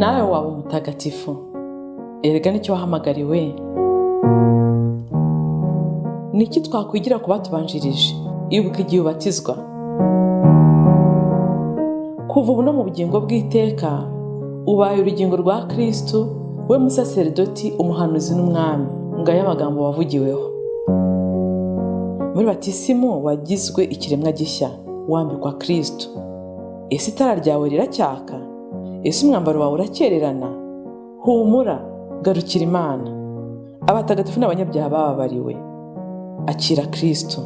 nawe waba umutagatifu. Erega nicyo wahamagariwe. Niki twakwigira ku batubanjirije? Ibuka igihe ubatizwa. Kuva ubu no mu bugingo bw'iteka ubaye urugingo rwa Kristo, we musaserdoti, umuhanuzi n'umwami. Ngaya amagambo wavugiweho. Muri batisimu wagizwe ikiremwa gishya, wambikwa Kristo. Ese itara ryawe riracyaka? Ese umwambaro wawe urakererana? Humura, garukira Imana. Abatagatifu n'abanyabyaha bababariwe. Akira Kristo.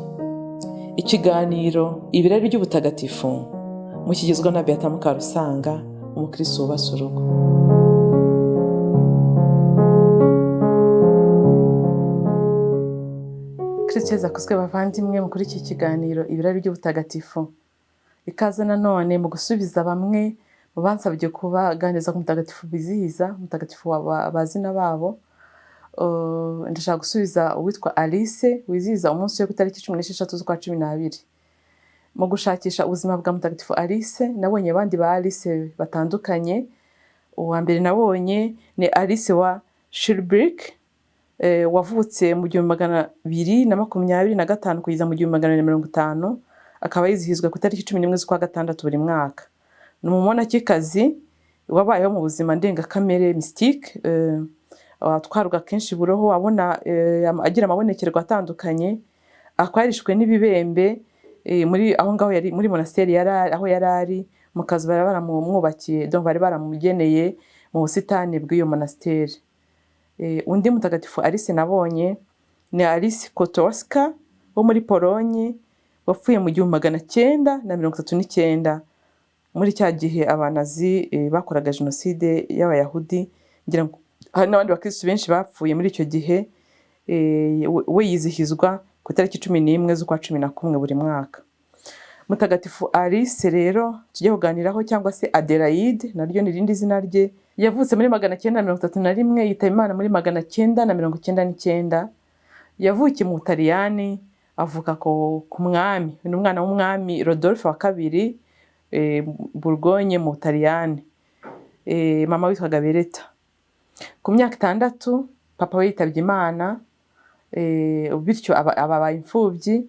Ikiganiro ibirari by'ubutagatifu mukigezwa na Beata Mukarusanga, umukristo wubase urugo. Kristo yakozwe bavandimwe muri iki kiganiro ibirari by'ubutagatifu. Ikaze nanone mu gusubiza bamwe mu bansabye kubaganiriza ku mutagatifu bizihiza, mutagatifu w'abazina babo. Ndashaka gusubiza uwitwa Alice wizihiza umunsi wo ku itariki 16 z'ukwa 12. Mu gushakisha ubuzima bwa mutagatifu Alice nabonye abandi ba Alice batandukanye. Uwa mbere nabonye ni Alice wa Schilbrick, wavutse mu 1225 kugeza mu 1250, akaba yizihizwa ku itariki 11 z'ukwa 6 buri mwaka. Ni umumonakikazi wabayeho mu buzima ndengakamere mystique, atwaruka kenshi buroho, abona agira amabonekerwa atandukanye, akwarishwe n'ibibembe muri aho ngaho yari muri monasteri aho yarari mu kazi bari baramwubakiye, donc bari baramugeneye mu busitani bw'iyo monasteri. Undi mutagatifu Alice nabonye ni Alice Kotowska wo muri Polonye, wapfuye mu 1939 muri cya gihe abanazi bakoraga jenoside y'abayahudi. Ngira ngo hari n'abandi bakristo benshi bapfuye muri icyo gihe. We yizihizwa ku itariki 11 z'ukwa 11 buri mwaka. Mutagatifu Alice rero tujye kuganiraho, cyangwa se Adelaide, naryo ni rindi zina rye. Yavutse muri 931, yitaba Imana muri 999. Yavukiye mu Butaliyani, avuka ku mwami, ni umwana w'umwami Rodolphe wa kabiri, Bourgogne mu Butaliyani. Mama witwaga Beretta. Ku myaka 6 papa we yitabye Imana, bityo ababaye imfubyi.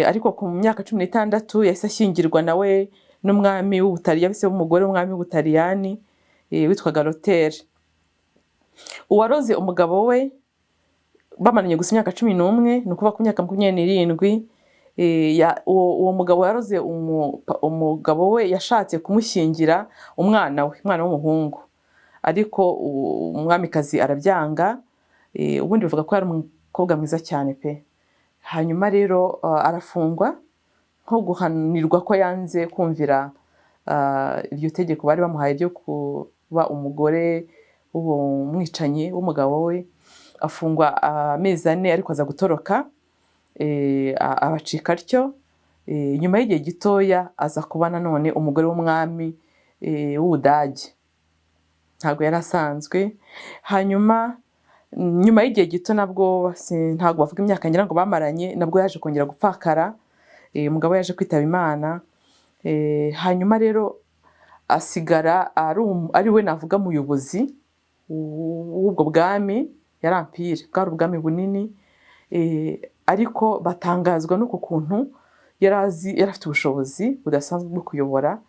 Ariko ku myaka 16 yahise ashyingirwa nawe n'umwami w'Ubutaliyani, se w'umugore w'umwami w'Ubutaliyani witwaga Lothaire. Uwaroze umugabo we bamaranye gusa imyaka 11, ni ukuva ku myaka 27. Uwo mugabo yaroze umugabo we yashatse kumushyingira umwana w'umuhungu, ariko umwamikazi arabyanga. Ubundi bivuga ko ari umukobwa mwiza cyane pe. Hanyuma rero arafungwa nko guhanirwa ko yanze kumvira iryo tegeko bari bamuhaye ryo kuba umugore w'uwo mwicanyi w'umugabo we. Afungwa amezi 4, ariko aza gutoroka, abacika atyo. Nyuma y'igihe gitoya aza kuba nanone umugore w'umwami w'Ubudage, ntabwo yari asanzwe. Hanyuma nyuma y'igihe gito nabwo ntabwo bavuga imyaka ngira ngo bamaranye, nabwo yaje kongera gupfakara. Umugabo yaje kwitaba Imana. Hanyuma rero asigara ari we navuga muyobozi w'ubwo bwami, yari empire, bwari ubwami bunini. Ariko batangazwa n'uko kuntu yari afite ubushobozi budasanzwe bwo kuyobora.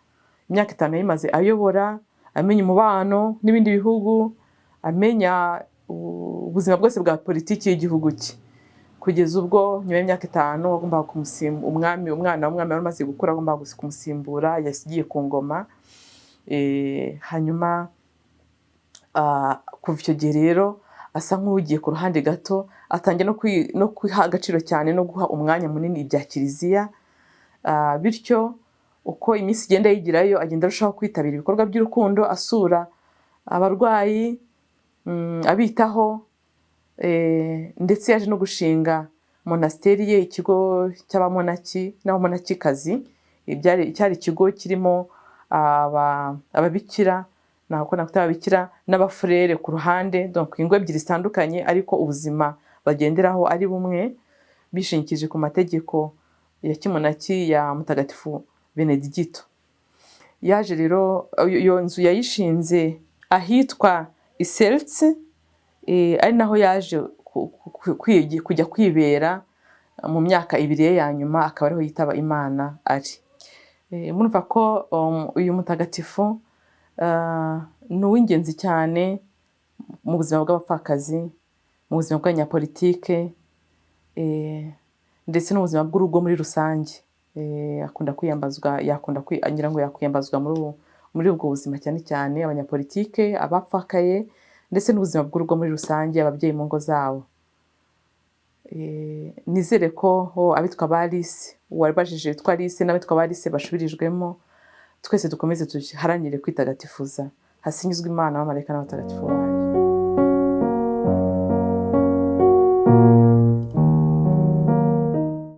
Imyaka 5 yimaze ayobora, amenya umubano n'ibindi bihugu, amenya ubuzima bwose bwa politiki y'igihugu cye, kugeza ubwo nyuma y'imyaka 5 agomba kumusimbura umwana wari umaze gukura, agomba kumusimbura, yasigiye ku ngoma. Hanyuma kuva icyo gihe rero asa nk'ugiye ku ruhande gato, atangiye no kwiha agaciro cyane no guha umwanya munini ibya kiliziya. Bityo uko iminsi igenda yigirayo, agenda arushaho kwitabira ibikorwa by'urukundo, asura abarwayi, abitaho, ndetse yaje no gushinga monasteri ye, ikigo cy'abamonaki n'abamonakikazi. Cyari ikigo kirimo ababikira, ababikira n'abafurere ku ruhande, donc ingo ebyiri zitandukanye, ariko ubuzima bagenderaho ari bumwe, bishingikije ku mategeko ya kimonaki ya Mutagatifu Benedicto. Yaje rero iyo nzu yayishinze ahitwa Iseltsi, ari naho yaje kujya kwibera mu myaka 2 ye ya nyuma, akaba ariho yitaba Imana ari. Murumva ko uyu mutagatifu ni uw'ingenzi cyane mu buzima bw'abapfakazi, mu buzima bw'abanyapolitike, ndetse n'ubuzima bw'urugo muri rusange. Akunda kwiyambazwa, ngira ngo yakwiyambazwa muri ubwo buzima, cyane cyane abanyapolitike, abapfakaye, ndetse n'ubuzima bw'urugo muri rusange, ababyeyi mu ngo zabo. Nizere ko abitwa ba Alice, uwabajije witwa Alice n'abitwa ba Alice bashubirijwemo, twese dukomeze duharanire kwitagatifuza. Hasingizwe Imana, abamarayika n'abatagatifu.